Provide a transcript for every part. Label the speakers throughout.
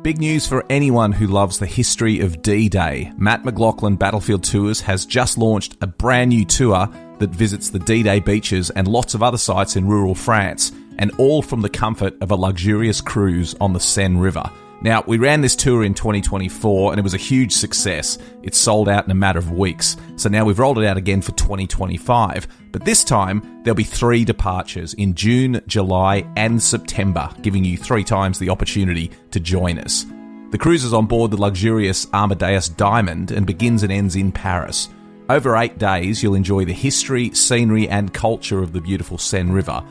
Speaker 1: Big news for anyone who loves the history of D-Day. Matt McLachlan Battlefield Tours has just launched a brand new tour that visits the D-Day beaches and lots of other sites in rural France, and all from the comfort of a luxurious cruise on the Seine River. Now, we ran this tour in 2024 and it was a huge success. It sold out in a matter of weeks. So now we've rolled it out again for 2025. But this time, there'll be 3 departures in June, July and September, giving you 3 times the opportunity to join us. The cruise is on board the luxurious Amadeus Diamond and begins and ends in Paris. Over 8 days, you'll enjoy the history, scenery and culture of the beautiful Seine River.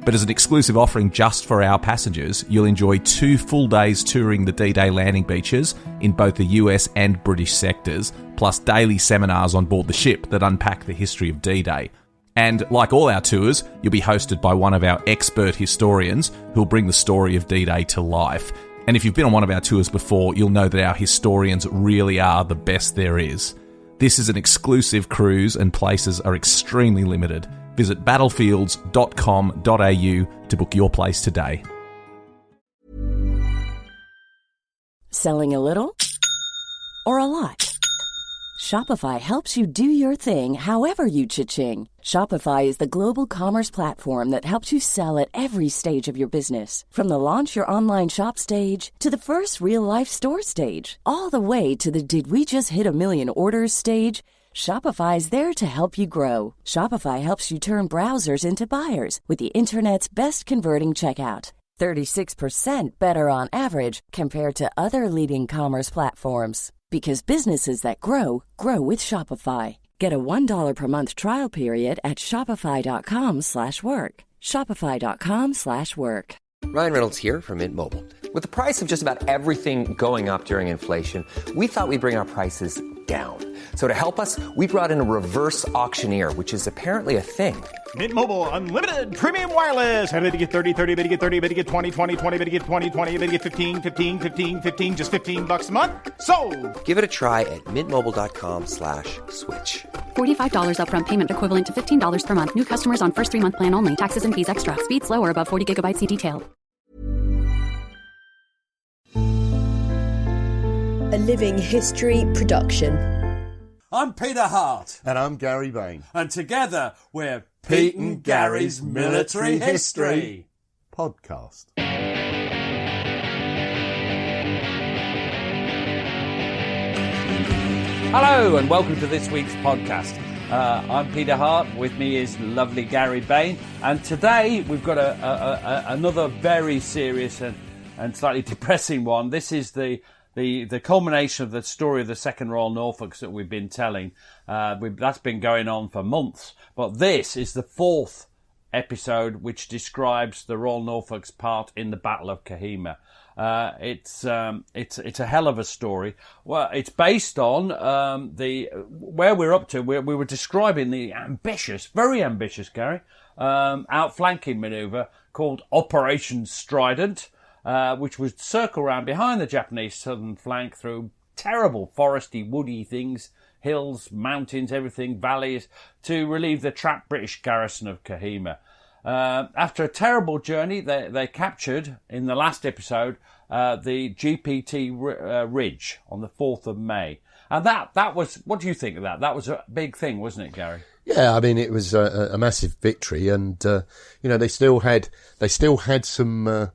Speaker 1: But as an exclusive offering just for our passengers, you'll enjoy 2 full days touring the D-Day landing beaches in both the US and British sectors, plus daily seminars on board the ship that unpack the history of D-Day. And like all our tours, you'll be hosted by one of our expert historians who'll bring the story of D-Day to life. And if you've been on one of our tours before, you'll know that our historians really are the best there is. This is an exclusive cruise and places are extremely limited. Visit battlefields.com.au to book your place today.
Speaker 2: Selling a little or a lot? Shopify helps you do your thing however you cha-ching. Shopify is the global commerce platform that helps you sell at every stage of your business. From the launch your online shop stage to the first real-life store stage, all the way to the did we just hit a million orders stage. Shopify is there to help you grow. Shopify helps you turn browsers into buyers with the internet's best converting checkout. 36% better on average compared to other leading commerce platforms. Because businesses that grow, grow with Shopify. Get a $1 per month trial period at shopify.com/work. Shopify.com/work.
Speaker 3: Ryan Reynolds here from Mint Mobile. With the price of just about everything going up during inflation, we thought we'd bring our prices down. So to help us, we brought in a reverse auctioneer, which is apparently a thing.
Speaker 4: Mint Mobile Unlimited Premium Wireless. How to get 30, 30, bit to get 30, bit to get 20, 20, 20, bit to get 20, 20, bit to get 15, 15, 15, 15, just $15 a month? Sold! Give it a try at mintmobile.com/switch.
Speaker 5: $45 upfront payment equivalent to $15 per month. New customers on first 3-month plan only. Taxes and fees extra. Speed slower above 40 gigabytes. See detail.
Speaker 6: A Living History production.
Speaker 7: I'm Peter Hart.
Speaker 8: And I'm Gary Bain.
Speaker 7: And together we're Pete and Gary's Military History
Speaker 8: Podcast.
Speaker 9: Hello and welcome to this week's podcast. I'm Peter Hart. With me is lovely Gary Bain. And today we've got another very serious and slightly depressing one. This is the culmination of the story of the Second Royal Norfolks that we've been telling. That's been going on for months. But this is the 4th episode which describes the Royal Norfolk's part in the Battle of Kohima. It's a hell of a story. Well, it's based on where we're up to. We were describing the very ambitious, Gary, outflanking manoeuvre called Operation Strident, which would circle around behind the Japanese southern flank through terrible foresty, woody things, hills, mountains, everything, valleys, to relieve the trapped British garrison of Kohima. After a terrible journey, they captured, in the last episode, the GPT Ridge on the 4th of May. And that was, what do you think of that? That was a big thing, wasn't it, Gary?
Speaker 8: Yeah, I mean, it was a massive victory, and they still had some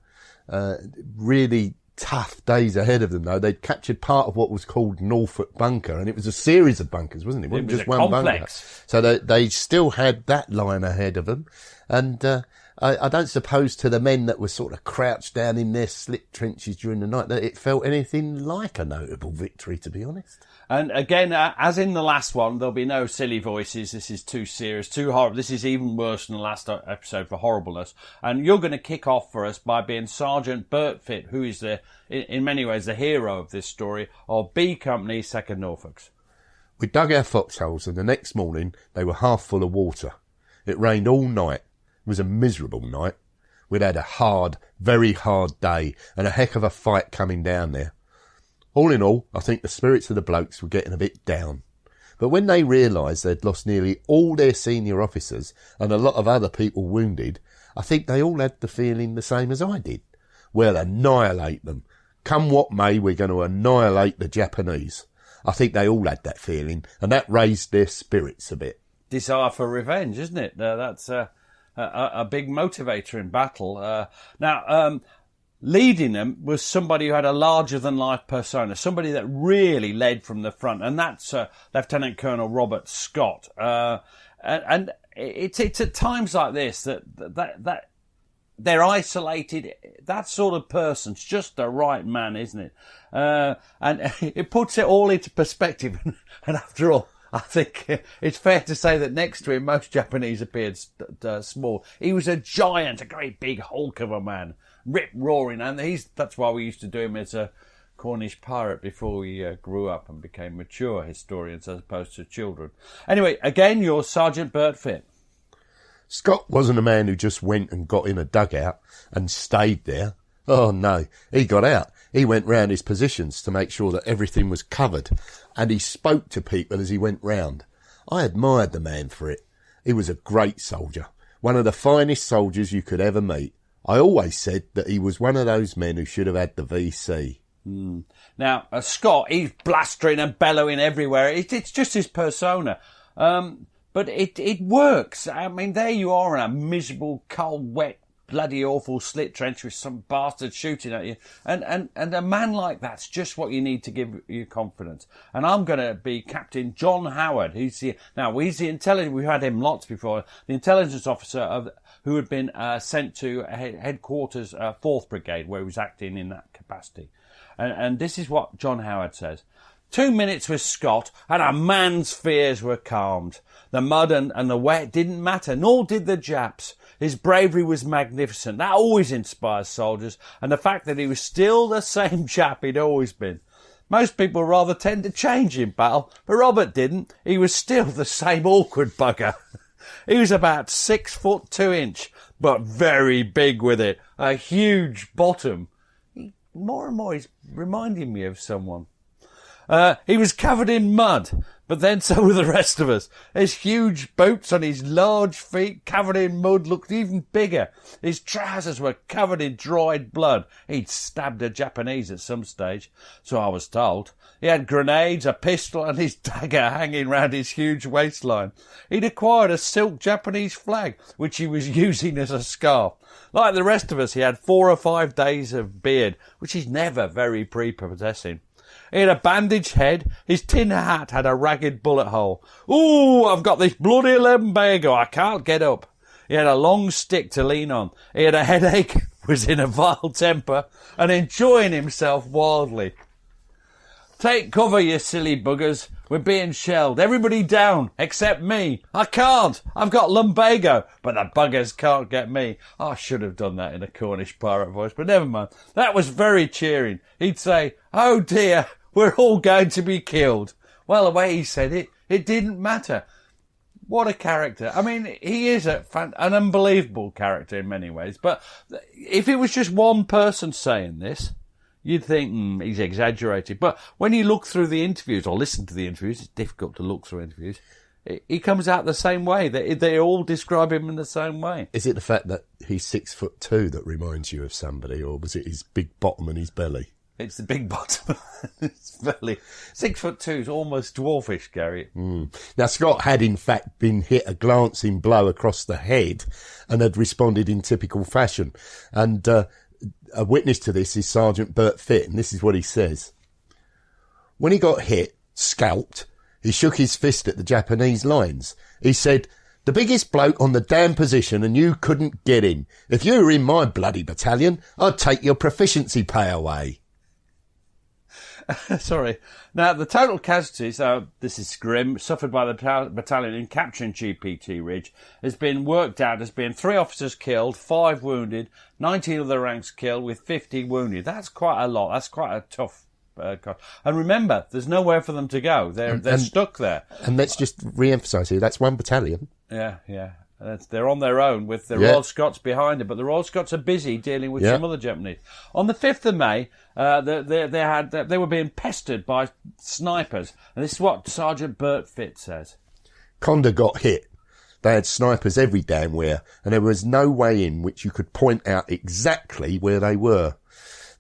Speaker 8: really tough days ahead of them, though. They'd captured part of what was called Norfolk Bunker, and it was a series of bunkers, wasn't it? It wasn't just one complex bunker. So they still had that line ahead of them, and I don't suppose to the men that were sort of crouched down in their slit trenches during the night that it felt anything like a notable victory, to be honest.
Speaker 9: And again, as in the last one, there'll be no silly voices. This is too serious, too horrible. This is even worse than the last episode for horribleness. And you're going to kick off for us by being Sergeant Bertfit, who is in many ways the hero of this story, of B Company, 2nd Norfolks.
Speaker 8: We dug our foxholes, and the next morning they were half full of water. It rained all night. It was a miserable night. We'd had a very hard day, and a heck of a fight coming down there. All in all, I think the spirits of the blokes were getting a bit down. But when they realised they'd lost nearly all their senior officers and a lot of other people wounded, I think they all had the feeling the same as I did. We'll annihilate them. come what may, we're going to annihilate the Japanese. I think they all had that feeling, and that raised their spirits a bit.
Speaker 9: Desire for revenge, isn't it? That's a big motivator in battle. Now, leading them was somebody who had a larger-than-life persona, somebody that really led from the front, and that's Lieutenant Colonel Robert Scott. And it's at times like this that they're isolated. That sort of person's just the right man, isn't it? And it puts it all into perspective. And after all, I think it's fair to say that next to him, most Japanese appeared small. He was a giant, a great big hulk of a man, rip-roaring. And that's why we used to do him as a Cornish pirate before we grew up and became mature historians as opposed to children. Anyway, again, you're Sergeant Bert Fitt.
Speaker 8: Scott wasn't a man who just went and got in a dugout and stayed there. Oh, no. He got out. He went round his positions to make sure that everything was covered, and he spoke to people as he went round. I admired the man for it. He was a great soldier, one of the finest soldiers you could ever meet. I always said that he was one of those men who should have had the VC.
Speaker 9: Now, Scott, he's blustering and bellowing everywhere. It's just his persona. But it works. I mean, there you are in a miserable, cold, wet, bloody awful slit trench with some bastard shooting at you. And a man like that's just what you need to give you confidence. And I'm going to be Captain John Howard. He's the intelligence, we've had him lots before, the intelligence officer who had been sent to headquarters 4th Brigade, where he was acting in that capacity. And this is what John Howard says. 2 minutes with Scott, and a man's fears were calmed. The mud and the wet didn't matter, nor did the Japs. His bravery was magnificent. That always inspires soldiers, and the fact that he was still the same chap he'd always been. Most people rather tend to change in battle, but Robert didn't. He was still the same awkward bugger. He was about 6'2", but very big with it. A huge bottom. More and more, he's reminding me of someone. He was covered in mud, but then so were the rest of us. His huge boots on his large feet, covered in mud, looked even bigger. His trousers were covered in dried blood. He'd stabbed a Japanese at some stage, so I was told. He had grenades, a pistol, and his dagger hanging round his huge waistline. He'd acquired a silk Japanese flag, which he was using as a scarf. Like the rest of us, he had 4 or 5 days of beard, which is never very prepossessing. He had a bandaged head. His tin hat had a ragged bullet hole. Ooh, I've got this bloody lumbago. I can't get up. He had a long stick to lean on. He had a headache, was in a vile temper, and enjoying himself wildly. Take cover, you silly buggers. We're being shelled. Everybody down, except me. I can't. I've got lumbago, but the buggers can't get me. I should have done that in a Cornish pirate voice, but never mind. That was very cheering. He'd say, oh dear, we're all going to be killed. Well, the way he said it, it didn't matter. What a character. I mean, he is an unbelievable character in many ways, but if it was just one person saying this, you'd think, he's exaggerated. But when you look through the interviews, or listen to the interviews, it's difficult to look through interviews, he comes out the same way. They all describe him in the same way.
Speaker 8: Is it the fact that he's 6'2" that reminds you of somebody, or was it his big bottom and his belly?
Speaker 9: It's the big bottom and his belly. 6'2" is almost dwarfish, Gary.
Speaker 8: Now, Scott had in fact been hit a glancing blow across the head and had responded in typical fashion. And a witness to this is Sergeant Bert Fitt, and this is what he says. When he got hit, scalped, he shook his fist at the Japanese lines. He said, the biggest bloke on the damn position and you couldn't get him. If you were in my bloody battalion, I'd take your proficiency pay away.
Speaker 9: Sorry. Now, the total casualties, this is grim, suffered by the battalion in capturing GPT Ridge has been worked out as being 3 officers killed, 5 wounded, 19 of the ranks killed with 50 wounded. That's quite a lot. That's quite a tough and remember, there's nowhere for them to go. They're stuck there.
Speaker 8: And let's just re-emphasise here, that's one battalion.
Speaker 9: Yeah. They're on their own with the Royal Scots behind them, but the Royal Scots are busy dealing with some other Japanese. On the 5th of May, they were being pestered by snipers, and this is what Sergeant Bert Fitt says.
Speaker 8: Conda got hit. They had snipers every damn where, and there was no way in which you could point out exactly where they were.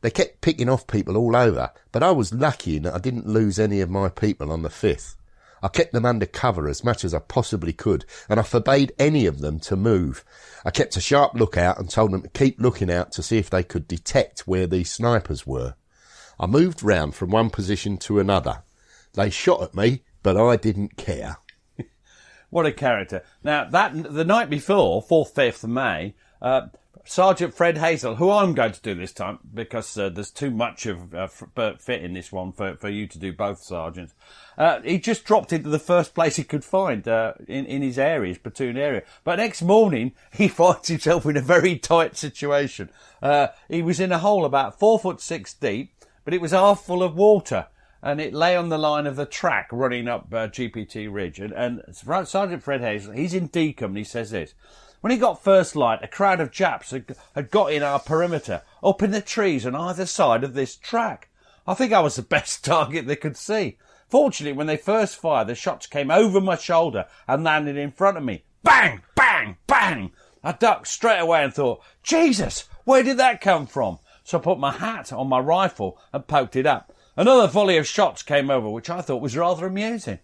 Speaker 8: they kept picking off people all over, but I was lucky in that I didn't lose any of my people on the 5th. I kept them under cover as much as I possibly could, and I forbade any of them to move. I kept a sharp lookout and told them to keep looking out to see if they could detect where these snipers were. I moved round from one position to another. They shot at me, but I didn't care.
Speaker 9: What a character. Now, the night before, 4th, 5th of May, Sergeant Fred Hazel, who I'm going to do this time because there's too much of fit in this one for you to do both sergeants. He just dropped into the first place he could find in his area, his platoon area. But next morning, he finds himself in a very tight situation. He was in a hole about 4'6" deep, but it was half full of water. And it lay on the line of the track running up GPT Ridge. And Sergeant Fred Hazel, he's in D Company, says this. When he got first light, a crowd of Japs had got in our perimeter, up in the trees on either side of this track. I think I was the best target they could see. Fortunately, when they first fired, the shots came over my shoulder and landed in front of me. Bang! Bang! Bang! I ducked straight away and thought, Jesus, where did that come from? So I put my hat on my rifle and poked it up. Another volley of shots came over, which I thought was rather amusing.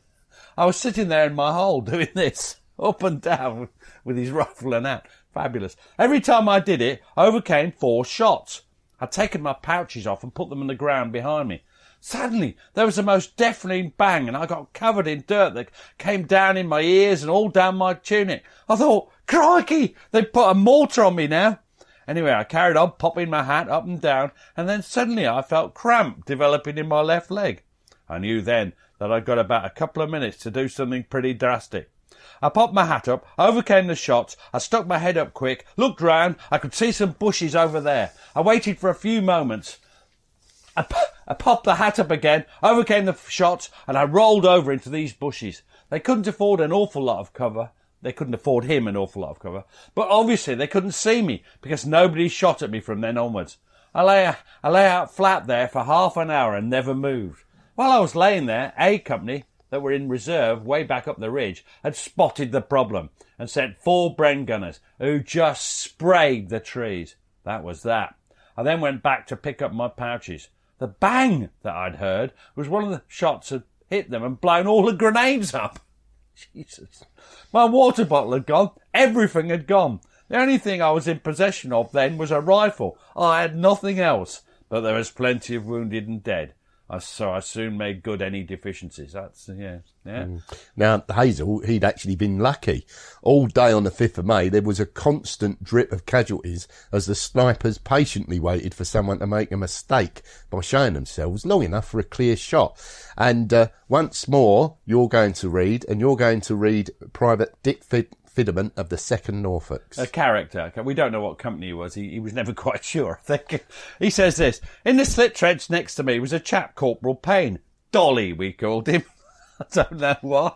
Speaker 9: I was sitting there in my hole doing this, up and down with his rifle and hat. Fabulous. Every time I did it, I overcame 4 shots. I'd taken my pouches off and put them on the ground behind me. Suddenly, there was the most deafening bang, and I got covered in dirt that came down in my ears and all down my tunic. I thought, crikey, they've put a mortar on me now. Anyway, I carried on popping my hat up and down, and then suddenly I felt cramp developing in my left leg. I knew then that I'd got about a couple of minutes to do something pretty drastic. I popped my hat up, overcame the shots, I stuck my head up quick, looked round, I could see some bushes over there. I waited for a few moments. I popped the hat up again, overcame the shots, and I rolled over into these bushes. They couldn't afford an awful lot of cover. They couldn't afford him an awful lot of cover. But obviously they couldn't see me because nobody shot at me from then onwards. I lay out flat there for half an hour and never moved. While I was laying there, A Company, that were in reserve way back up the ridge, had spotted the problem and sent 4 Bren gunners who just sprayed the trees. That was that. I then went back to pick up my pouches. The bang that I'd heard was one of the shots had hit them and blown all the grenades up. Jesus. My water bottle had gone. Everything had gone. The only thing I was in possession of then was a rifle. I had nothing else. But there was plenty of wounded and dead. So I soon made good any deficiencies. That's, yeah.
Speaker 8: Now, Hazel, he'd actually been lucky. All day on the 5th of May, there was a constant drip of casualties as the snipers patiently waited for someone to make a mistake by showing themselves long enough for a clear shot. And once more, you're going to read Private Dick Fidderman of the 2nd Norfolks.
Speaker 9: A character. We don't know what company he was. He was never quite sure, I think. He says this. In the slit trench next to me was a chap, Corporal Bain. Dolly, we called him. I don't know why.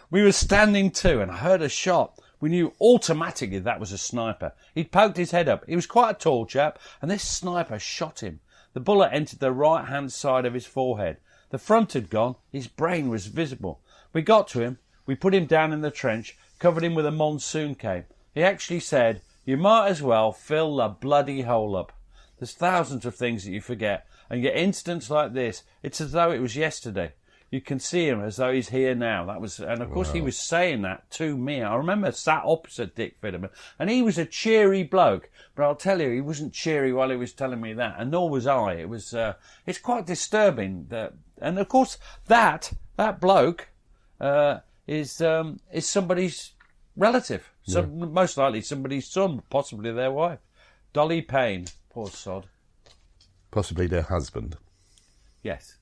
Speaker 9: We were standing to, and I heard a shot. We knew automatically that was a sniper. He'd poked his head up. He was quite a tall chap, and this sniper shot him. The bullet entered the right-hand side of his forehead. The front had gone. His brain was visible. We got to him. We put him down in the trench, covered him with a monsoon cape. He actually said, "You might as well fill the bloody hole up." There's thousands of things that you forget, and yet incidents like this, it's as though it was yesterday. You can see him as though he's here now. And of course he was saying that to me. I remember sat opposite Dick Fidderman, and he was a cheery bloke, but I'll tell you, he wasn't cheery while he was telling me that, and nor was I. It was, it's quite disturbing that, and of course that bloke, is somebody's relative. Yeah. Most likely somebody's son, possibly their wife. Dolly Bain, poor sod.
Speaker 8: Possibly their husband.
Speaker 9: Yes.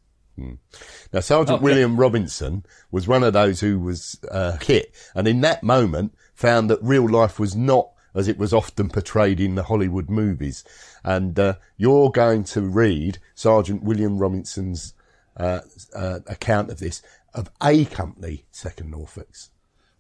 Speaker 8: Now, Sergeant William Robinson was one of those who was hit, and in that moment found that real life was not as it was often portrayed in the Hollywood movies. And you're going to read Sergeant William Robinson's account of this, of A Company, 2nd Norfolks.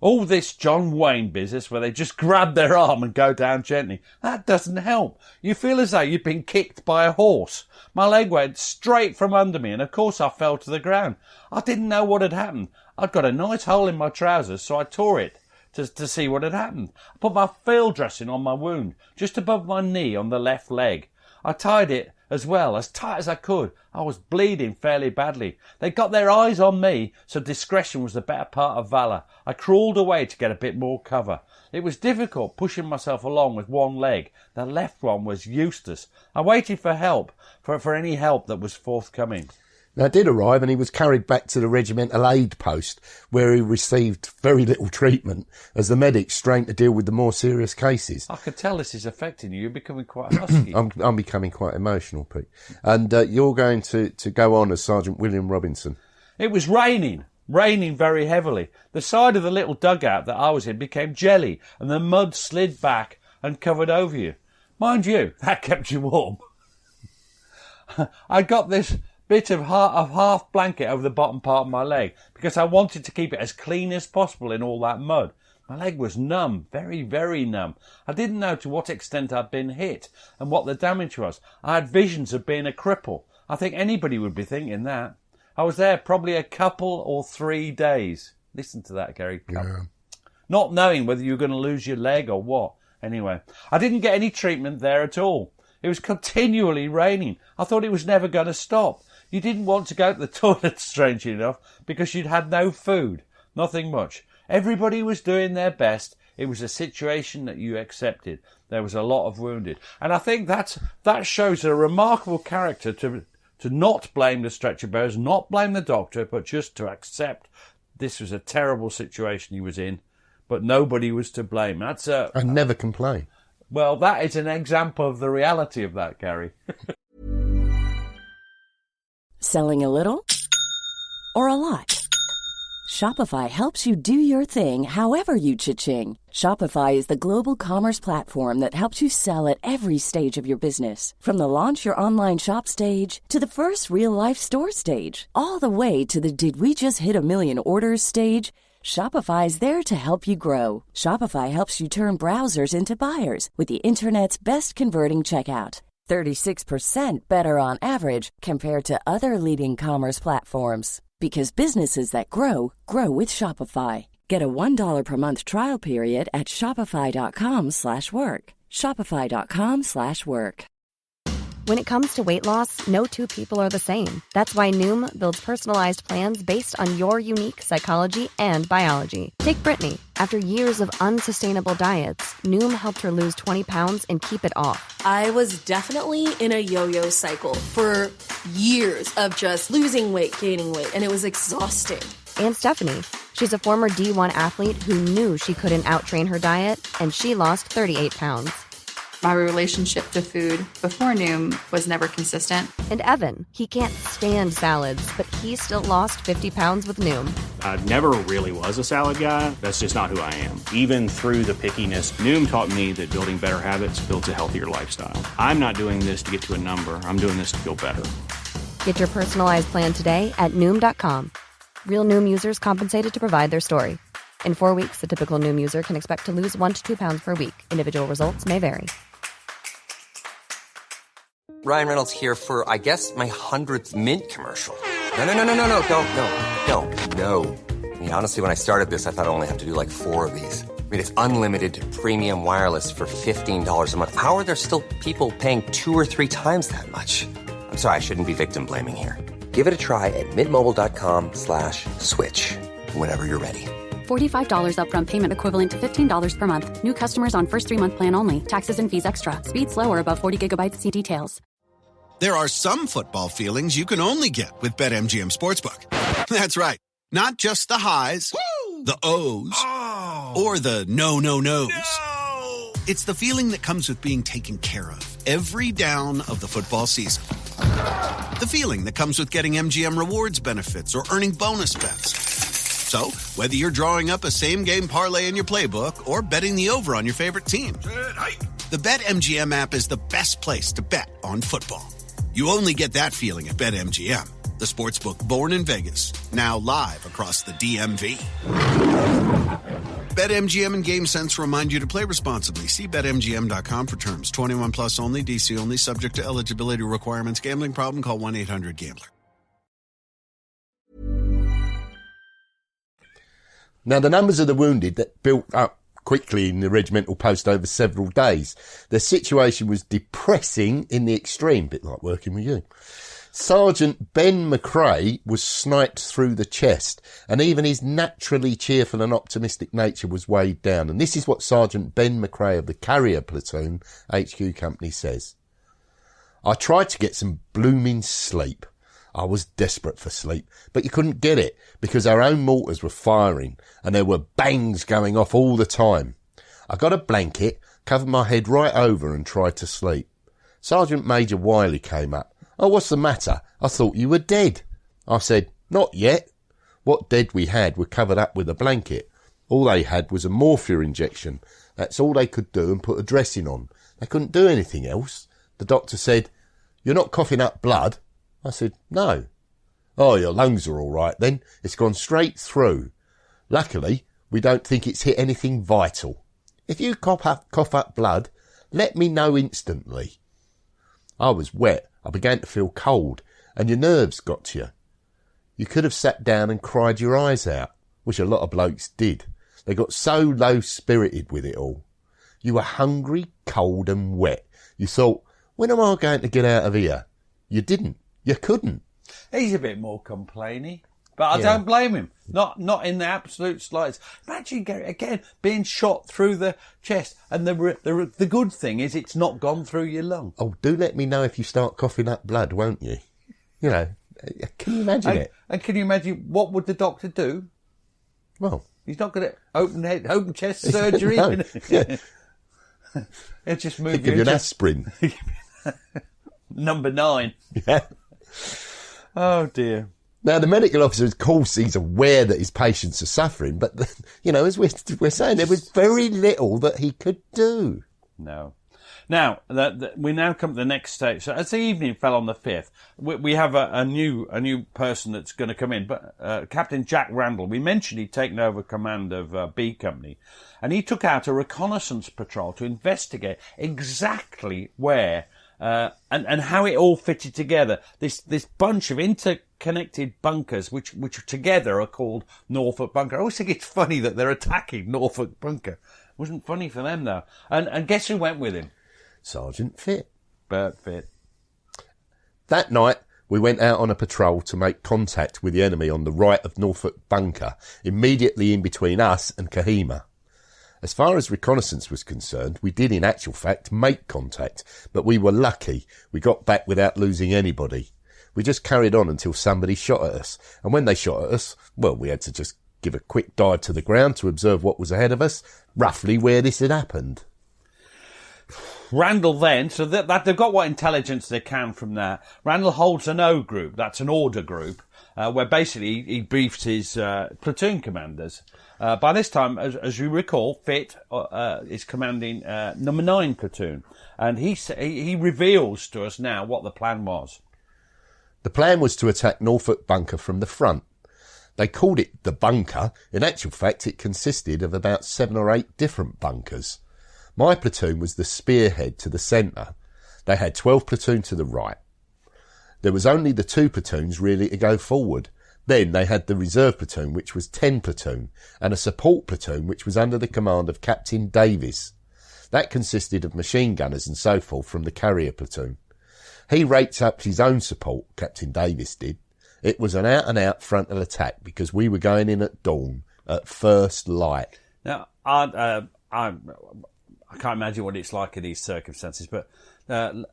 Speaker 9: All this John Wayne business where they just grab their arm and go down gently, that doesn't help. You feel as though you've been kicked by a horse. My leg went straight from under me, and of course I fell to the ground. I didn't know what had happened. I'd got a nice hole in my trousers, so I tore it to see what had happened. I put my field dressing on my wound, just above my knee on the left leg. I tied it as well, as tight as I could. I was bleeding fairly badly. They got their eyes on me, so discretion was the better part of valour. I crawled away to get a bit more cover. It was difficult pushing myself along with one leg. The left one was useless. I waited for help, for any help that was forthcoming.
Speaker 8: Now, it did arrive and he was carried back to the regimental aid post where he received very little treatment as the medics strained to deal with the more serious cases.
Speaker 9: I could tell this is affecting you. You're becoming quite husky.
Speaker 8: I'm becoming quite emotional, Pete. And you're going to go on as Sergeant William Robinson.
Speaker 9: It was raining very heavily. The side of the little dugout that I was in became jelly and the mud slid back and covered over you. Mind you, that kept you warm. I got this bit of half blanket over the bottom part of my leg because I wanted to keep it as clean as possible in all that mud. My leg was numb, very, very numb. I didn't know to what extent I'd been hit and what the damage was. I had visions of being a cripple. I think anybody would be thinking that. I was there probably a couple or 3 days. Listen to that, Gary.
Speaker 8: Yeah.
Speaker 9: Not knowing whether you were going to lose your leg or what. Anyway, I didn't get any treatment there at all. It was continually raining. I thought it was never going to stop. You didn't want to go to the toilet, strangely enough, because you'd had no food. Nothing much. Everybody was doing their best. It was a situation that you accepted. There was a lot of wounded. And I think that shows a remarkable character to not blame the stretcher bearers, not blame the doctor, but just to accept this was a terrible situation he was in, but nobody was to blame.
Speaker 8: And never complain.
Speaker 9: Well, that is an example of the reality of that, Gary.
Speaker 2: Selling a little or a lot? Shopify helps you do your thing however you cha-ching. Shopify is the global commerce platform that helps you sell at every stage of your business. From the launch your online shop stage to the first real-life store stage, all the way to the did we just hit a million orders stage. Shopify is there to help you grow. Shopify helps you turn browsers into buyers with the internet's best converting checkout. 36% better on average compared to other leading commerce platforms. Because businesses that grow, grow with Shopify. Get a $1 per month trial period at shopify.com/work. Shopify.com/work.
Speaker 10: When it comes to weight loss, no two people are the same. That's why Noom builds personalized plans based on your unique psychology and biology. Take Brittany. After years of unsustainable diets, Noom helped her lose 20 pounds and keep it off.
Speaker 11: I was definitely in a yo-yo cycle for years of just losing weight, gaining weight, and it was exhausting.
Speaker 10: And Stephanie. She's a former D1 athlete who knew she couldn't out-train her diet, and she lost 38 pounds.
Speaker 12: My relationship to food before Noom was never consistent.
Speaker 10: And Evan, he can't stand salads, but he still lost 50 pounds with Noom.
Speaker 13: I never really was a salad guy. That's just not who I am. Even through the pickiness, Noom taught me that building better habits builds a healthier lifestyle. I'm not doing this to get to a number. I'm doing this to feel better.
Speaker 10: Get your personalized plan today at Noom.com. Real Noom users compensated to provide their story. In 4 weeks, the typical Noom user can expect to lose 1 to 2 pounds per week. Individual results may vary.
Speaker 3: Ryan Reynolds here for, I guess, my 100th Mint commercial. No, don't. I mean, honestly, when I started this, I thought I only have to do like 4 of these. I mean, it's unlimited premium wireless for $15 a month. How are there still people paying 2 or 3 times that much? I'm sorry, I shouldn't be victim blaming here. Give it a try at mintmobile.com/switch. Whenever you're ready.
Speaker 5: $45 upfront payment equivalent to $15 per month. New customers on first 3-month plan only. Taxes and fees extra. Speed slower above 40 gigabytes. See details.
Speaker 14: There are some football feelings you can only get with BetMGM Sportsbook. That's right. Not just the highs, woo! The O's, or the no-no-nos. No! It's the feeling that comes with being taken care of every down of the football season. The feeling that comes with getting MGM Rewards benefits or earning bonus bets. So, whether you're drawing up a same-game parlay in your playbook or betting the over on your favorite team, the BetMGM app is the best place to bet on football. You only get that feeling at BetMGM, the sportsbook born in Vegas, now live across the DMV. BetMGM and GameSense remind you to play responsibly. See BetMGM.com for terms. 21 plus only, DC only, subject to eligibility requirements. Gambling problem? Call 1-800-GAMBLER.
Speaker 8: Now, the numbers of the wounded that built up quickly in the regimental post over several days. Their situation was depressing in the extreme, bit like working with you. Sergeant Ben McRae was sniped through the chest, and even his naturally cheerful and optimistic nature was weighed down. And this is what Sergeant Ben McRae of the Carrier Platoon HQ Company says. I tried to get some blooming sleep. I was desperate for sleep, but you couldn't get it because our own mortars were firing and there were bangs going off all the time. I got a blanket, covered my head right over and tried to sleep. Sergeant Major Wiley came up. Oh, what's the matter? I thought you were dead. I said, not yet. What dead we had were covered up with a blanket. All they had was a morphia injection. That's all they could do and put a dressing on. They couldn't do anything else. The doctor said, you're not coughing up blood? I said, no. Oh, your lungs are all right then. It's gone straight through. Luckily, we don't think it's hit anything vital. If you cough up blood, let me know instantly. I was wet. I began to feel cold, and your nerves got to you. You could have sat down and cried your eyes out, which a lot of blokes did. They got so low-spirited with it all. You were hungry, cold and wet. You thought, when am I going to get out of here? You didn't. You couldn't.
Speaker 9: He's a bit more complaining, but I don't blame him. Not in the absolute slightest. Imagine, again, being shot through the chest, and the good thing is it's not gone through your lung.
Speaker 8: Oh, do let me know if you start coughing up blood, won't you? You know, can you imagine it?
Speaker 9: And can you imagine, what would the doctor do?
Speaker 8: Well,
Speaker 9: he's not going to open chest surgery.
Speaker 8: No. Yeah.
Speaker 9: He'll just move
Speaker 8: He'll give you an aspirin.
Speaker 9: Number 9.
Speaker 8: Yeah.
Speaker 9: Oh, dear.
Speaker 8: Now, the medical officer, of course, he's aware that his patients are suffering, but, you know, as we're saying, there was very little that he could do.
Speaker 9: No. Now, we now come to the next stage. So as the evening fell on the 5th, we have a new person that's going to come in, but Captain Jack Randall. We mentioned he'd taken over command of B Company, and he took out a reconnaissance patrol to investigate exactly where and how it all fitted together. This bunch of interconnected bunkers, which together are called Norfolk Bunker. I always think it's funny that they're attacking Norfolk Bunker. Wasn't funny for them though. And guess who went with him?
Speaker 8: Sergeant Fitt.
Speaker 9: Bert Fitt.
Speaker 8: That night, we went out on a patrol to make contact with the enemy on the right of Norfolk Bunker, immediately in between us and Kohima. As far as reconnaissance was concerned, we did in actual fact make contact, but we were lucky. We got back without losing anybody. We just carried on until somebody shot at us, and when they shot at us, well, we had to just give a quick dive to the ground to observe what was ahead of us, roughly where this had happened.
Speaker 9: Randall then, so that they've got what intelligence they can from that. Randall holds an O group, that's an order group, where basically he briefs his platoon commanders. By this time, as you recall, Fitt is commanding number 9 platoon, and he reveals to us now what the plan was.
Speaker 8: The plan was to attack Norfolk Bunker from the front. They called it the bunker. In actual fact, it consisted of about 7 or 8 different bunkers. My platoon was the spearhead to the centre. They had 12 platoon to the right. There was only the 2 platoons really to go forward. Then they had the reserve platoon, which was 10 platoon, and a support platoon, which was under the command of Captain Davis. That consisted of machine gunners and so forth from the carrier platoon. He raked up his own support, Captain Davis did. It was an out-and-out frontal attack because we were going in at dawn, at first light.
Speaker 9: Now, I can't imagine what it's like in these circumstances, but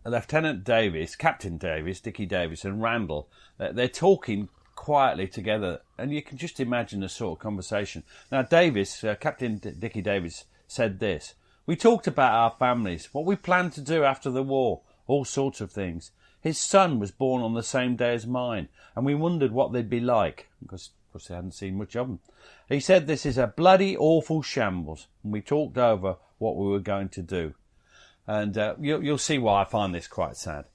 Speaker 9: Lieutenant Davis, Captain Davis, Dickie Davis and Randall, they're talking quietly together, and you can just imagine the sort of conversation. Now, Davis, Captain Dickie Davis, said this: "We talked about our families, what we planned to do after the war, all sorts of things. His son was born on the same day as mine, and we wondered what they'd be like, because of course they hadn't seen much of them. He said this is a bloody awful shambles, and we talked over what we were going to do." And you'll see why I find this quite sad.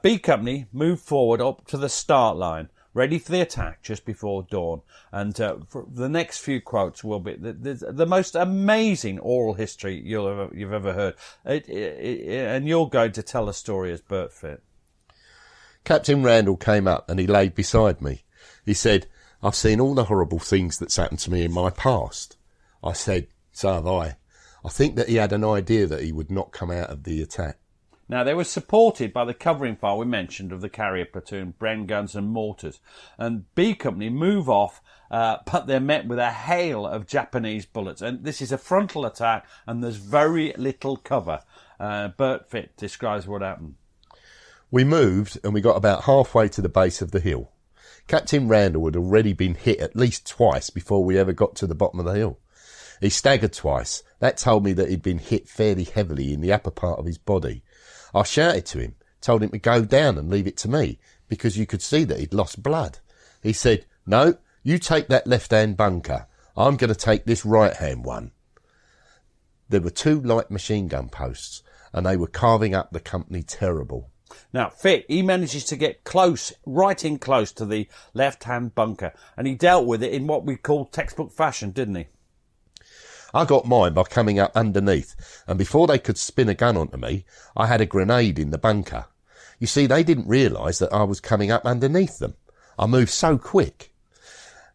Speaker 9: B Company moved forward up to the start line, ready for the attack just before dawn. And for the next few quotes will be the most amazing oral history you've ever heard. And you're going to tell a story as Bert Fitt.
Speaker 8: Captain Randall came up and he laid beside me. He said, "I've seen all the horrible things that's happened to me in my past." I said, "So have I. I think that he had an idea that he would not come out of the attack.
Speaker 9: Now, they were supported by the covering fire we mentioned of the carrier platoon, Bren guns and mortars. And B Company move off, but they're met with a hail of Japanese bullets. And this is a frontal attack, and there's very little cover. Bert Fitt describes what happened.
Speaker 8: We moved, and we got about halfway to the base of the hill. Captain Randall had already been hit at least twice before we ever got to the bottom of the hill. He staggered twice. That told me that he'd been hit fairly heavily in the upper part of his body. I shouted to him, told him to go down and leave it to me, because you could see that he'd lost blood. He said, "No, you take that left-hand bunker. I'm going to take this right-hand one." There were 2 light machine gun posts, and they were carving up the company terrible.
Speaker 9: Now, Fitt, he manages to get close, right in close to the left-hand bunker, and he dealt with it in what we call textbook fashion, didn't he?
Speaker 8: I got mine by coming up underneath, and before they could spin a gun onto me, I had a grenade in the bunker. You see, they didn't realise that I was coming up underneath them. I moved so quick.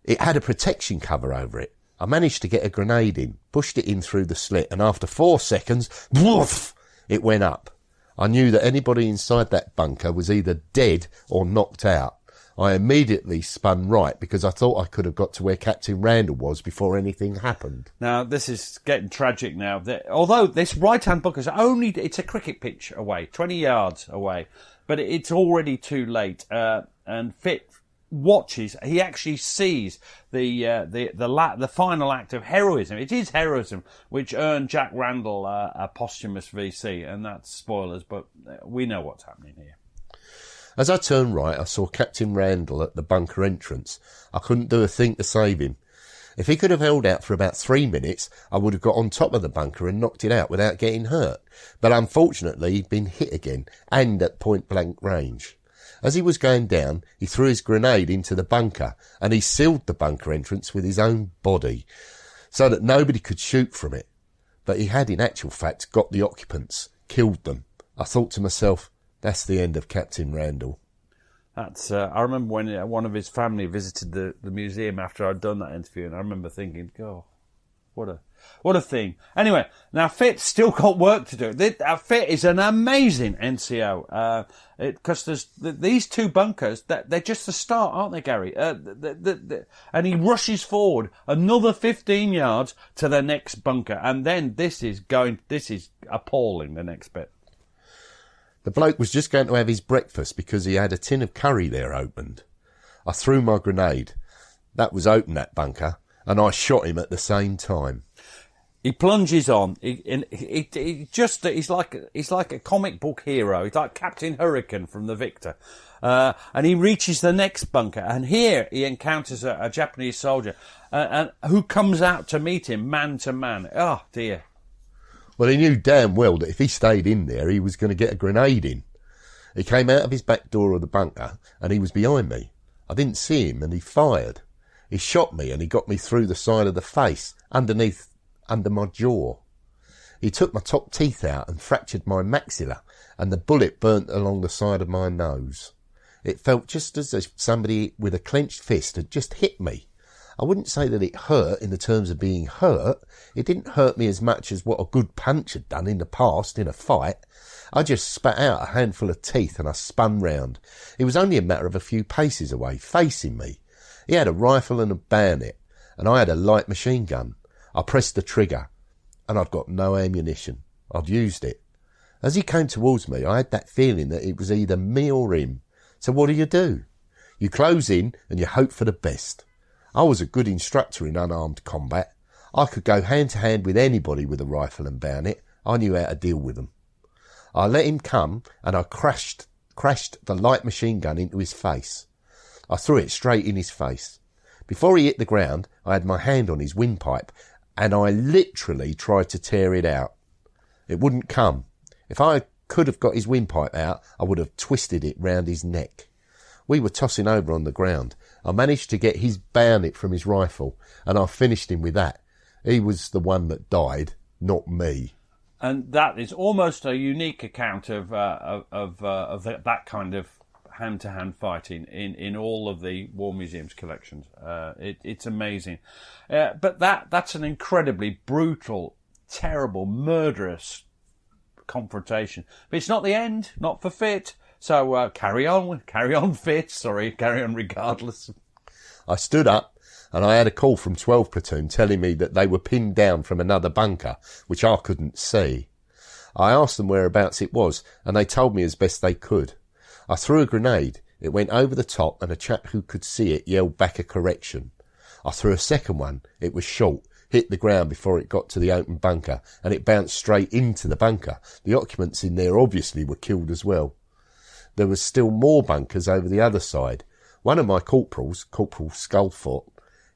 Speaker 8: It had a protection cover over it. I managed to get a grenade in, pushed it in through the slit, and after 4 seconds, woof, it went up. I knew that anybody inside that bunker was either dead or knocked out. I immediately spun right because I thought I could have got to where Captain Randall was before anything happened.
Speaker 9: Now, this is getting tragic now. Although this right-hand bunker is it's a cricket pitch away, 20 yards away, but it's already too late. And Fitt watches, he actually sees the final act of heroism. It is heroism which earned Jack Randall a posthumous VC, and that's spoilers, but we know what's happening here.
Speaker 8: As I turned right, I saw Captain Randall at the bunker entrance. I couldn't do a thing to save him. If he could have held out for about 3 minutes, I would have got on top of the bunker and knocked it out without getting hurt. But unfortunately, he'd been hit again, and at point-blank range. As he was going down, he threw his grenade into the bunker, and he sealed the bunker entrance with his own body, so that nobody could shoot from it. But he had, in actual fact, got the occupants, killed them. I thought to myself, that's the end of Captain Randall.
Speaker 9: That's. I remember when one of his family visited the museum after I'd done that interview, and I remember thinking, "God, what a thing." Anyway, now Fitt's still got work to do. Fitt is an amazing NCO because there's these 2 bunkers. They're just the start, aren't they, Gary? And he rushes forward another 15 yards to the next bunker, and then this is appalling. The next bit.
Speaker 8: The bloke was just going to have his breakfast because he had a tin of curry there opened. I threw my grenade. That was open, that bunker, and I shot him at the same time.
Speaker 9: He plunges on. He's like a comic book hero. He's like Captain Hurricane from The Victor. And he reaches the next bunker, and here he encounters a Japanese soldier, and who comes out to meet him man to man. Oh dear.
Speaker 8: Well, he knew damn well that if he stayed in there, he was going to get a grenade in. He came out of his back door of the bunker, and he was behind me. I didn't see him, and he fired. He shot me, and he got me through the side of the face, under my jaw. He took my top teeth out and fractured my maxilla, and the bullet burnt along the side of my nose. It felt just as if somebody with a clenched fist had just hit me. I wouldn't say that it hurt in the terms of being hurt. It didn't hurt me as much as what a good punch had done in the past in a fight. I just spat out a handful of teeth and I spun round. It was only a matter of a few paces away, facing me. He had a rifle and a bayonet, and I had a light machine gun. I pressed the trigger, and I'd got no ammunition. I'd used it. As he came towards me, I had that feeling that it was either me or him. So what do? You close in and you hope for the best. I was a good instructor in unarmed combat. I could go hand to hand with anybody with a rifle and bayonet. I knew how to deal with them. I let him come, and I crashed the light machine gun into his face. I threw it straight in his face. Before he hit the ground, I had my hand on his windpipe, and I literally tried to tear it out. It wouldn't come. If I could have got his windpipe out, I would have twisted it round his neck. We were tossing over on the ground. I managed to get his bayonet from his rifle, and I finished him with that. He was the one that died, not me.
Speaker 9: And that is almost a unique account of that kind of hand-to-hand fighting in all of the War Museum's collections. It's amazing. But that's an incredibly brutal terrible, murderous confrontation. But it's not the end, not for Fit. So carry on, Fit. Sorry, carry on regardless.
Speaker 8: I stood up and I had a call from 12 Platoon telling me that they were pinned down from another bunker, which I couldn't see. I asked them whereabouts it was, and they told me as best they could. I threw a grenade. It went over the top, and a chap who could see it yelled back a correction. I threw a second one. It was short, hit the ground before it got to the open bunker, and it bounced straight into the bunker. The occupants in there obviously were killed as well. There was still more bunkers over the other side. One of my corporals, Corporal Skullfoot,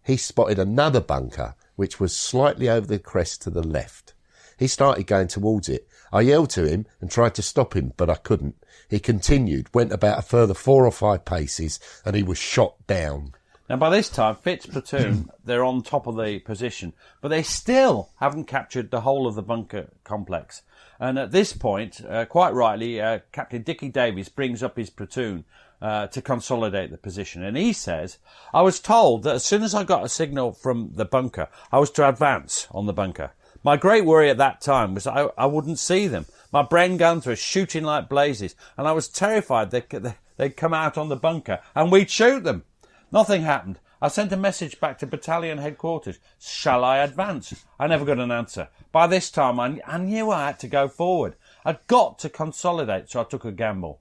Speaker 8: he spotted another bunker, which was slightly over the crest to the left. He started going towards it. I yelled to him and tried to stop him, but I couldn't. He continued, went about a further 4 or 5 paces, and he was shot down.
Speaker 9: Now, by this time, Fitt's platoon, they're on top of the position, but they still haven't captured the whole of the bunker complex. And at this point, quite rightly, Captain Dickie Davies brings up his platoon to consolidate the position. And he says, I was told that as soon as I got a signal from the bunker, I was to advance on the bunker. My great worry at that time was I wouldn't see them. My Bren guns were shooting like blazes, and I was terrified they'd come out on the bunker and we'd shoot them. Nothing happened. I sent a message back to battalion headquarters. Shall I advance? I never got an answer. By this time, I knew I had to go forward. I'd got to consolidate, so I took a gamble.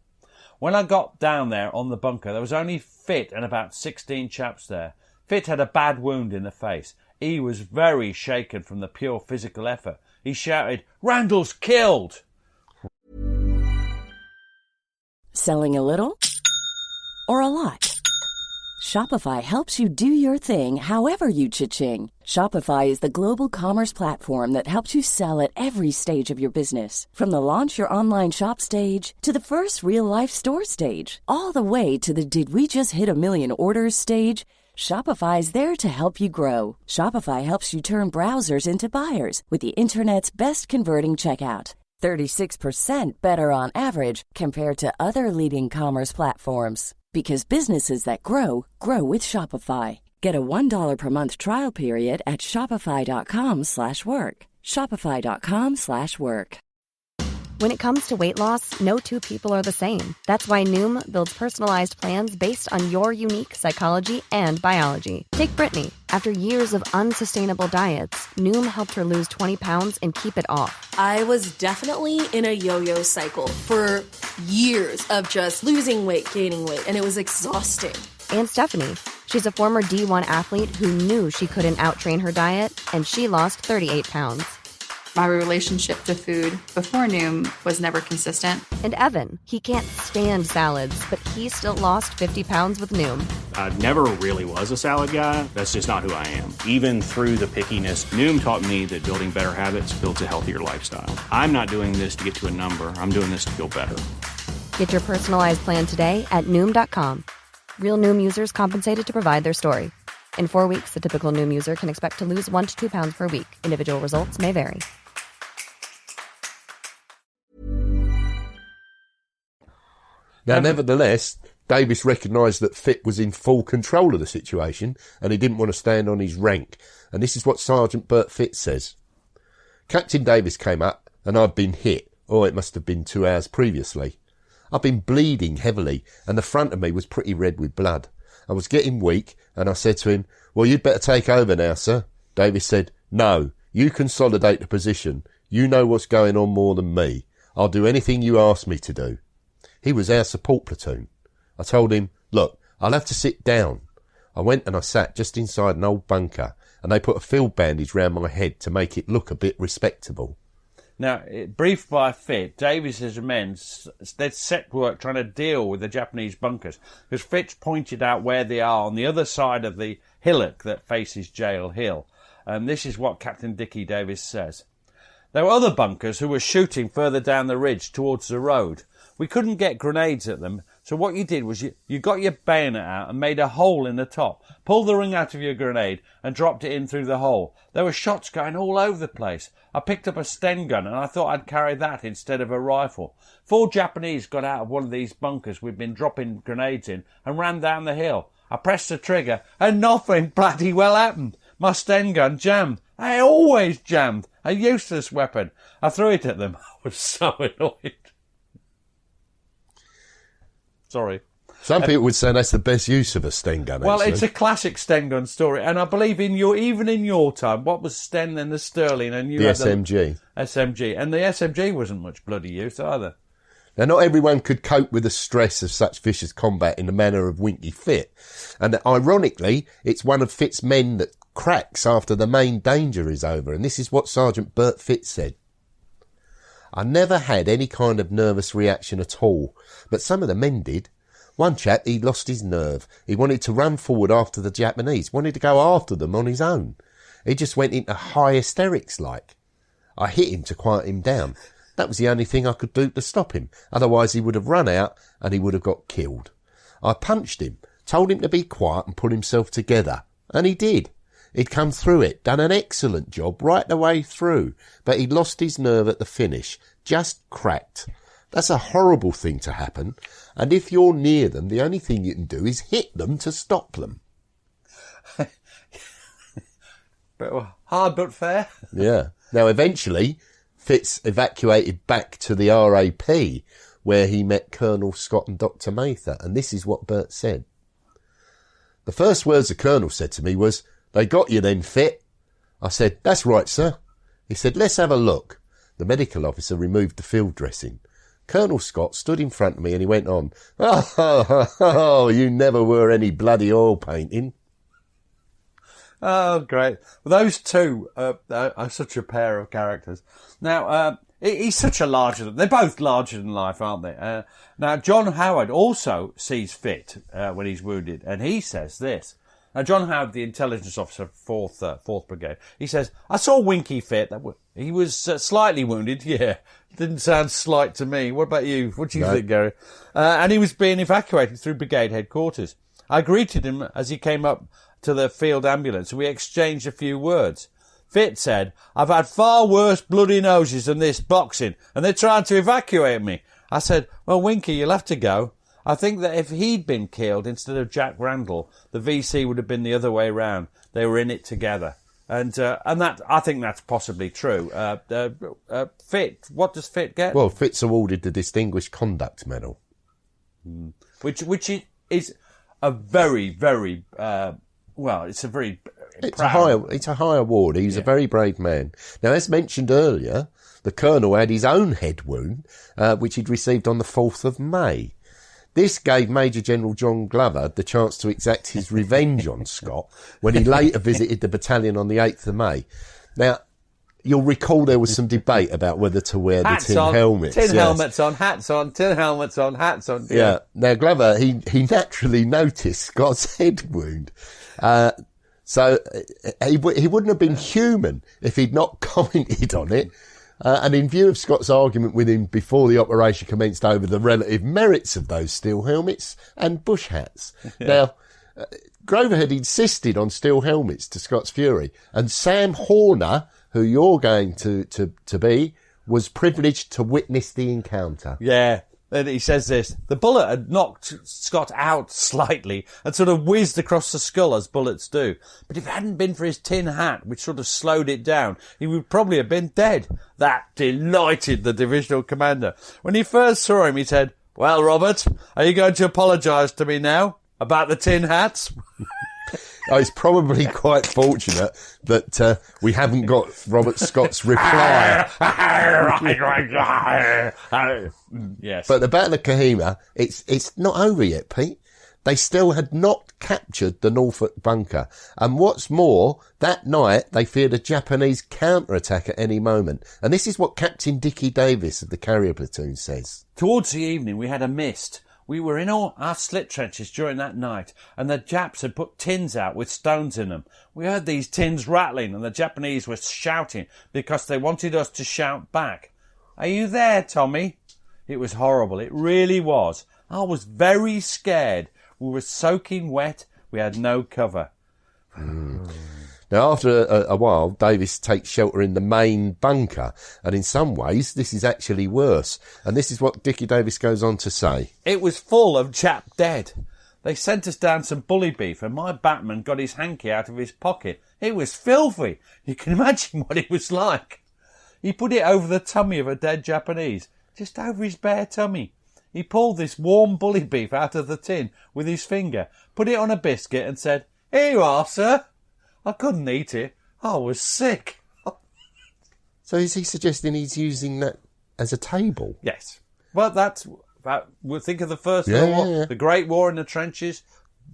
Speaker 9: When I got down there on the bunker, there was only Fit and about 16 chaps there. Fit had a bad wound in the face. He was very shaken from the pure physical effort. He shouted, "Randall's killed!"
Speaker 2: Selling a little or a lot? Shopify helps you do your thing however you cha-ching. Shopify is the global commerce platform that helps you sell at every stage of your business. From the launch your online shop stage to the first real-life store stage, all the way to the did we just hit a million orders stage. Shopify is there to help you grow. Shopify helps you turn browsers into buyers with the internet's best converting checkout. 36% better on average compared to other leading commerce platforms. Because businesses that grow, grow with Shopify. Get a $1 per month trial period at shopify.com/work. Shopify.com/work.
Speaker 10: When it comes to weight loss, no two people are the same. That's why Noom builds personalized plans based on your unique psychology and biology. Take Brittany. After years of unsustainable diets, Noom helped her lose 20 pounds and keep it off.
Speaker 11: I was definitely in a yo-yo cycle for years of just losing weight, gaining weight, and it was exhausting.
Speaker 10: And Stephanie. She's a former D1 athlete who knew she couldn't outtrain her diet, and she lost 38 pounds.
Speaker 12: My relationship to food before Noom was never consistent.
Speaker 10: And Evan, he can't stand salads, but he still lost 50 pounds with Noom.
Speaker 13: I never really was a salad guy. That's just not who I am. Even through the pickiness, Noom taught me that building better habits builds a healthier lifestyle. I'm not doing this to get to a number. I'm doing this to feel better.
Speaker 10: Get your personalized plan today at Noom.com. Real Noom users compensated to provide their story. In 4 weeks, the typical Noom user can expect to lose 1 to 2 pounds per week. Individual results may vary.
Speaker 8: Now, nevertheless, Davis recognised that Fit was in full control of the situation and he didn't want to stand on his rank. And this is what Sergeant Bert Fit says. Captain Davis came up and I'd been hit, or it must have been 2 hours previously. I'd been bleeding heavily and the front of me was pretty red with blood. I was getting weak and I said to him, "Well, you'd better take over now, sir." Davis said, "No, you consolidate the position. You know what's going on more than me. I'll do anything you ask me to do." He was our support platoon. I told him, "Look, I'll have to sit down." I went and I sat just inside an old bunker and they put a field bandage round my head to make it look a bit respectable.
Speaker 9: Now, briefed by Fit, Davies' men, they'd set work trying to deal with the Japanese bunkers, because Fitz pointed out where they are on the other side of the hillock that faces Jail Hill. And this is what Captain Dickie Davis says. There were other bunkers who were shooting further down the ridge towards the road. We couldn't get grenades at them, so what you did was you got your bayonet out and made a hole in the top, pulled the ring out of your grenade and dropped it in through the hole. There were shots going all over the place. I picked up a Sten gun and I thought I'd carry that instead of a rifle. 4 Japanese got out of one of these bunkers we'd been dropping grenades in and ran down the hill. I pressed the trigger and nothing bloody well happened. My Sten gun jammed. They always jammed. A useless weapon. I threw it at them. I was so annoyed. Sorry.
Speaker 8: Some people would say that's the best use of a Sten gun.
Speaker 9: Well,
Speaker 8: actually.
Speaker 9: it's a classic Sten gun story, and I believe even in your time, what was Sten then the Sterling, and you
Speaker 8: the
Speaker 9: had
Speaker 8: SMG.
Speaker 9: SMG, and the SMG wasn't much bloody use either.
Speaker 8: Now, not everyone could cope with the stress of such vicious combat in the manner of Winky Fit, and ironically, it's one of Fit's men that cracks after the main danger is over, and this is what Sergeant Bert Fit said. I never had any kind of nervous reaction at all, but some of the men did. One chap, he lost his nerve. He wanted to run forward after the Japanese, wanted to go after them on his own. He just went into high hysterics like. I hit him to quiet him down. That was the only thing I could do to stop him. Otherwise he would have run out and he would have got killed. I punched him, told him to be quiet and pull himself together. And he did. He'd come through it, done an excellent job right the way through, but he'd lost his nerve at the finish. Just cracked. That's a horrible thing to happen, and if you're near them, the only thing you can do is hit them to stop them.
Speaker 9: Hard but fair.
Speaker 8: Yeah. Now, eventually, Fitz evacuated back to the RAP, where he met Colonel Scott and Dr. Mather, and this is what Bert said. The first words the Colonel said to me was, "They got you then, Fit." I said, "That's right, sir." He said, "Let's have a look." The medical officer removed the field dressing. Colonel Scott stood in front of me and he went on, "Oh, you never were any bloody oil painting."
Speaker 9: Oh, great. Well, those two are such a pair of characters. Now, he's such a they're both larger than life, aren't they? Now, John Howard also sees Fit when he's wounded, and he says this. Now, John Howard, the intelligence officer, 4th Brigade, he says, "I saw Winky Fit. He was slightly wounded." Yeah, didn't sound slight to me. What about you? What do you think, Gary? And he was being evacuated through brigade headquarters. I greeted him as he came up to the field ambulance, and we exchanged a few words. Fit said, "I've had far worse bloody noses than this boxing, and they're trying to evacuate me." I said, "Well, Winky, you'll have to go." I think that if he'd been killed instead of Jack Randall, the VC would have been the other way round. They were in it together. And that, I think that's possibly true. Fit, what does Fit get?
Speaker 8: Well, Fit's awarded the Distinguished Conduct Medal.
Speaker 9: Which is a very, very, it's a very...
Speaker 8: It's a high award. He's a very brave man. Now, as mentioned earlier, the Colonel had his own head wound, which he'd received on the 4th of May. This gave Major General John Glover the chance to exact his revenge on Scott when he later visited the battalion on the 8th of May. Now, you'll recall there was some debate about whether to wear the tin helmets.
Speaker 9: Helmets on, hats on, tin helmets on, hats on.
Speaker 8: Yeah. Now, Glover, he naturally noticed Scott's head wound. So he wouldn't have been human if he'd not commented on it. And in view of Scott's argument with him before the operation commenced over the relative merits of those steel helmets and bush hats. Yeah. Now, Grover had insisted on steel helmets to Scott's fury, and Sam Horner, who you're going to be, was privileged to witness the encounter.
Speaker 9: Yeah. And he says this, the bullet had knocked Scott out slightly and sort of whizzed across the skull as bullets do. But if it hadn't been for his tin hat, which sort of slowed it down, he would probably have been dead. That delighted the divisional commander. When he first saw him, he said, "Well, Robert, are you going to apologise to me now about the tin hats?"
Speaker 8: It's probably quite fortunate that we haven't got Robert Scott's reply.
Speaker 9: Yes.
Speaker 8: But the Battle of Kohima, it's not over yet, Pete. They still had not captured the Norfolk bunker. And what's more, that night they feared a Japanese counterattack at any moment. And this is what Captain Dickie Davis of the carrier platoon says.
Speaker 9: Towards the evening, we had a mist. We were in all our slit trenches during that night, and the Japs had put tins out with stones in them. We heard these tins rattling, and the Japanese were shouting because they wanted us to shout back. "Are you there, Tommy?" It was horrible. It really was. I was very scared. We were soaking wet. We had no cover.
Speaker 8: Now, after a while, Davis takes shelter in the main bunker, and in some ways, this is actually worse. And this is what Dickie Davis goes on to say.
Speaker 9: It was full of Jap dead. they sent us down some bully beef, and my batman got his hanky out of his pocket. It was filthy. You can imagine what it was like. He put it over the tummy of a dead Japanese, just over his bare tummy. He pulled this warm bully beef out of the tin with his finger, put it on a biscuit and said, "Here you are, sir." I couldn't eat it. I was sick.
Speaker 8: So is he suggesting he's using that as a table?
Speaker 9: Yes. Well, we'll think of the First World War, the Great War in the trenches.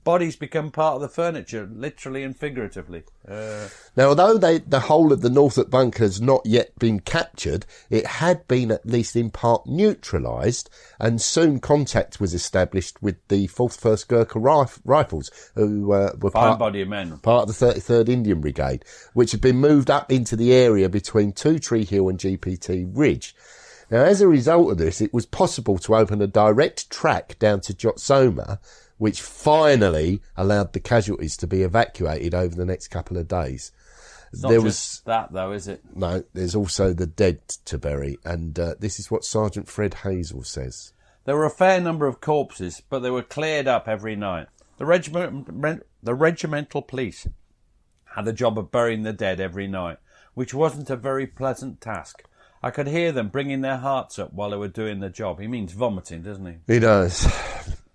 Speaker 9: Bodies become part of the furniture, literally and figuratively.
Speaker 8: Now, although the whole of the Norfolk bunker has not yet been captured, it had been at least in part neutralised, and soon contact was established with the 4th 1st Gurkha Rifles, who were
Speaker 9: body of men.
Speaker 8: Part of the 33rd Indian Brigade, which had been moved up into the area between Two Tree Hill and GPT Ridge. Now, as a result of this, it was possible to open a direct track down to Jotsoma, which finally allowed the casualties to be evacuated over the next couple of days.
Speaker 9: It's not just that, though, is it?
Speaker 8: No, there's also the dead to bury, and this is what Sergeant Fred Hazel says.
Speaker 9: There were a fair number of corpses, but they were cleared up every night. The regimental police had the job of burying the dead every night, which wasn't a very pleasant task. I could hear them bringing their hearts up while they were doing the job. He means vomiting, doesn't he?
Speaker 8: He does.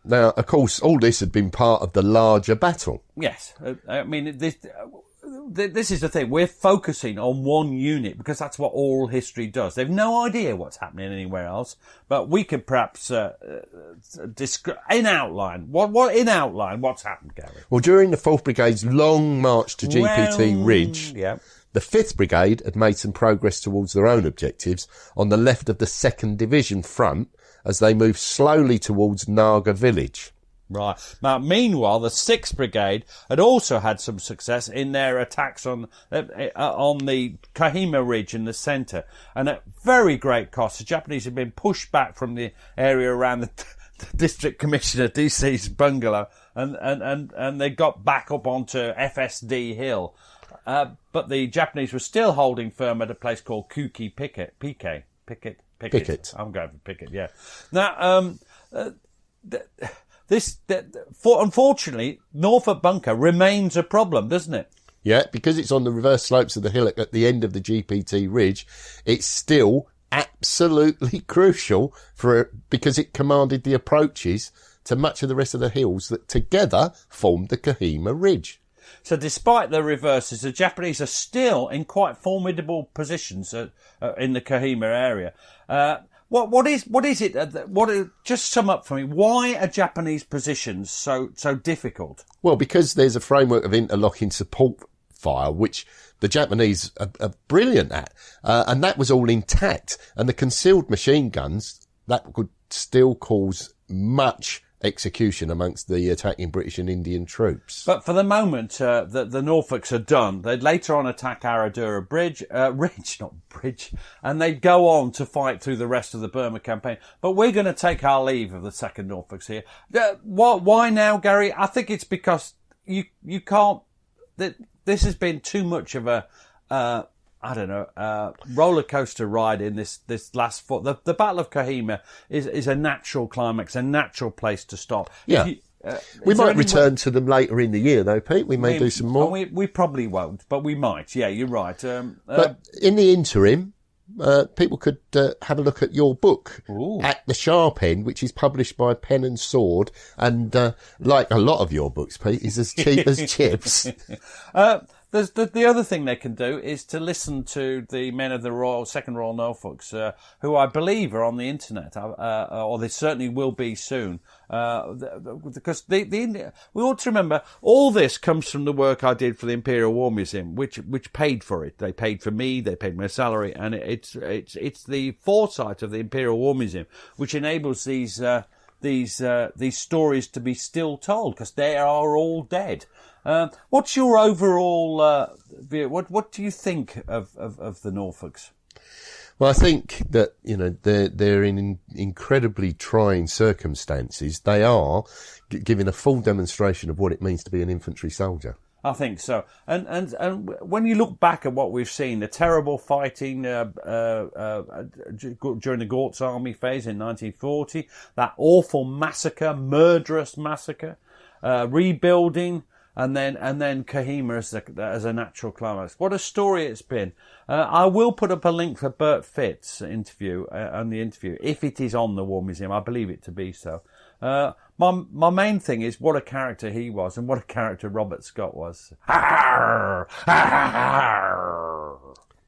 Speaker 8: Now, of course, all this had been part of the larger battle.
Speaker 9: Yes. I mean, this is the thing. We're focusing on one unit because that's what oral history does. They've no idea what's happening anywhere else. But we could perhaps in outline. What's happened, Gary?
Speaker 8: Well, during the 4th Brigade's long march to GPT Ridge, the 5th Brigade had made some progress towards their own objectives on the left of the 2nd Division front as they moved slowly towards Naga village.
Speaker 9: Right. Now, meanwhile, the 6th Brigade had also had some success in their attacks on the Kohima Ridge in the centre. And at very great cost, the Japanese had been pushed back from the area around the District Commissioner DC's bungalow, and they got back up onto FSD Hill. But the Japanese were still holding firm at a place called Kuki Picket. I'm going for Picket, yeah. Now, unfortunately, Norfolk Bunker remains a problem, doesn't it?
Speaker 8: Yeah, because it's on the reverse slopes of the hillock at the end of the GPT Ridge, it's still absolutely crucial because it commanded the approaches to much of the rest of the hills that together formed the Kohima Ridge.
Speaker 9: So despite the reverses, the Japanese are still in quite formidable positions in the Kohima area. What is it? Just sum up for me. Why are Japanese positions so difficult?
Speaker 8: Well, because there's a framework of interlocking support fire, which the Japanese are brilliant at, and that was all intact. And the concealed machine guns, that could still cause much execution amongst the attacking British and Indian troops.
Speaker 9: But for the moment, the Norfolks are done. They'd later on attack Aradura Bridge, and they'd go on to fight through the rest of the Burma campaign. But we're going to take our leave of the 2nd Norfolks here. Why now, Gary? I think it's because you can't. This has been too much of a roller coaster ride in this last foot. The Battle of Kohima is a natural climax, a natural place to stop.
Speaker 8: Yeah. We might return to them later in the year, though, Pete. We may do some more.
Speaker 9: We probably won't, but we might. Yeah, you're right.
Speaker 8: But in the interim, people could have a look at your book, At the Sharp End, which is published by Pen and Sword, and like a lot of your books, Pete, is as cheap as chips.
Speaker 9: The other thing they can do is to listen to the men of the 2nd Royal Norfolks, who I believe are on the internet, or they certainly will be soon. Because we ought to remember all this comes from the work I did for the Imperial War Museum, which paid for it. They paid for me, they paid my salary, and it's the foresight of the Imperial War Museum which enables these stories to be still told, because they are all dead. What's your overall view? What do you think of the Norfolks?
Speaker 8: Well, I think that, they're in incredibly trying circumstances. They are giving a full demonstration of what it means to be an infantry soldier.
Speaker 9: I think so. And when you look back at what we've seen, the terrible fighting during the Gort's army phase in 1940, that awful massacre, murderous massacre, rebuilding, and then Kohima as a natural climax. What a story it's been. I will put up a link for Bert Fitt's interview, on the interview, if it is on the War Museum. I believe it to be so. My main thing is what a character he was and what a character Robert Scott was.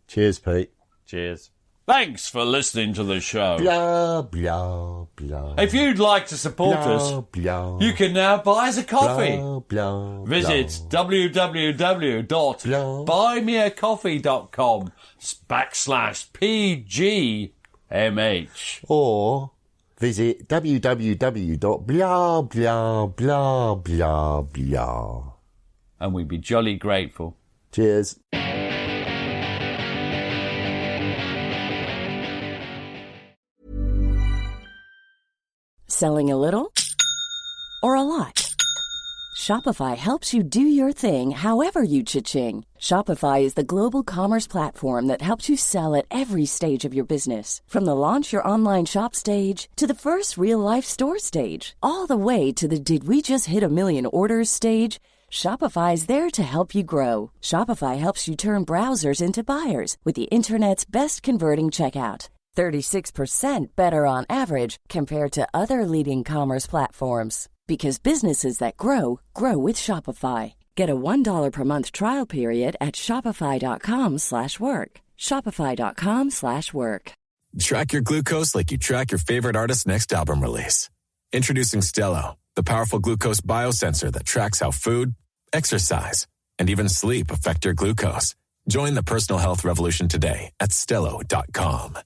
Speaker 8: Cheers, Pete.
Speaker 9: Cheers. Thanks for listening to the show.
Speaker 8: Blah, blah, blah.
Speaker 9: If you'd like to support us, you can now buy us a coffee. Visit www.buymeacoffee.com/PGMH.
Speaker 8: Or visit www.blah.
Speaker 9: And we'd be jolly grateful.
Speaker 8: Cheers.
Speaker 2: Selling a little or a lot? Shopify helps you do your thing however you cha-ching. Shopify is the global commerce platform that helps you sell at every stage of your business. From the launch your online shop stage to the first real-life store stage, all the way to the did we just hit a million orders stage. Shopify is there to help you grow. Shopify helps you turn browsers into buyers with the internet's best converting checkout. 36% better on average compared to other leading commerce platforms. Because businesses that grow, grow with Shopify. Get a $1 per month trial period at shopify.com/work. Shopify.com/work.
Speaker 15: Track your glucose like you track your favorite artist's next album release. Introducing Stelo, the powerful glucose biosensor that tracks how food, exercise, and even sleep affect your glucose. Join the personal health revolution today at Stelo.com.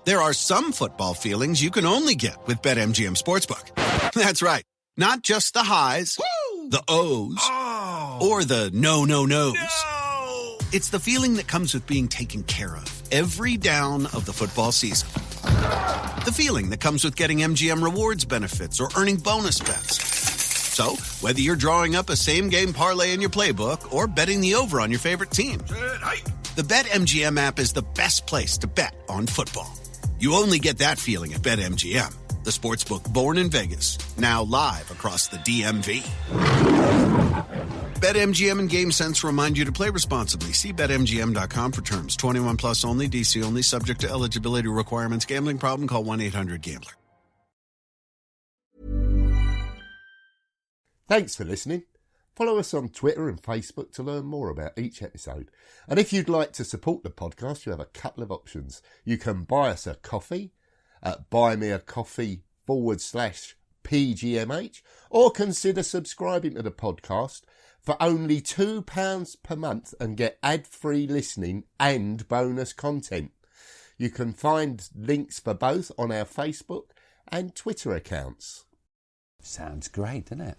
Speaker 14: There are some football feelings you can only get with BetMGM Sportsbook. That's right. Not just the highs, the O's, or the no-no-nos. It's the feeling that comes with being taken care of every down of the football season. The feeling that comes with getting MGM Rewards benefits or earning bonus bets. So, whether you're drawing up a same-game parlay in your playbook or betting the over on your favorite team, the BetMGM app is the best place to bet on football. You only get that feeling at BetMGM, the sportsbook born in Vegas, now live across the DMV. BetMGM and GameSense remind you to play responsibly. See BetMGM.com for terms. 21 plus only, DC only, subject to eligibility requirements. Gambling problem? Call 1-800-GAMBLER.
Speaker 8: Thanks for listening. Follow us on Twitter and Facebook to learn more about each episode. And if you'd like to support the podcast, you have a couple of options. You can buy us a coffee at buymeacoffee.com/PGMH, or consider subscribing to the podcast for only £2 per month and get ad-free listening and bonus content. You can find links for both on our Facebook and Twitter accounts.
Speaker 9: Sounds great, doesn't it?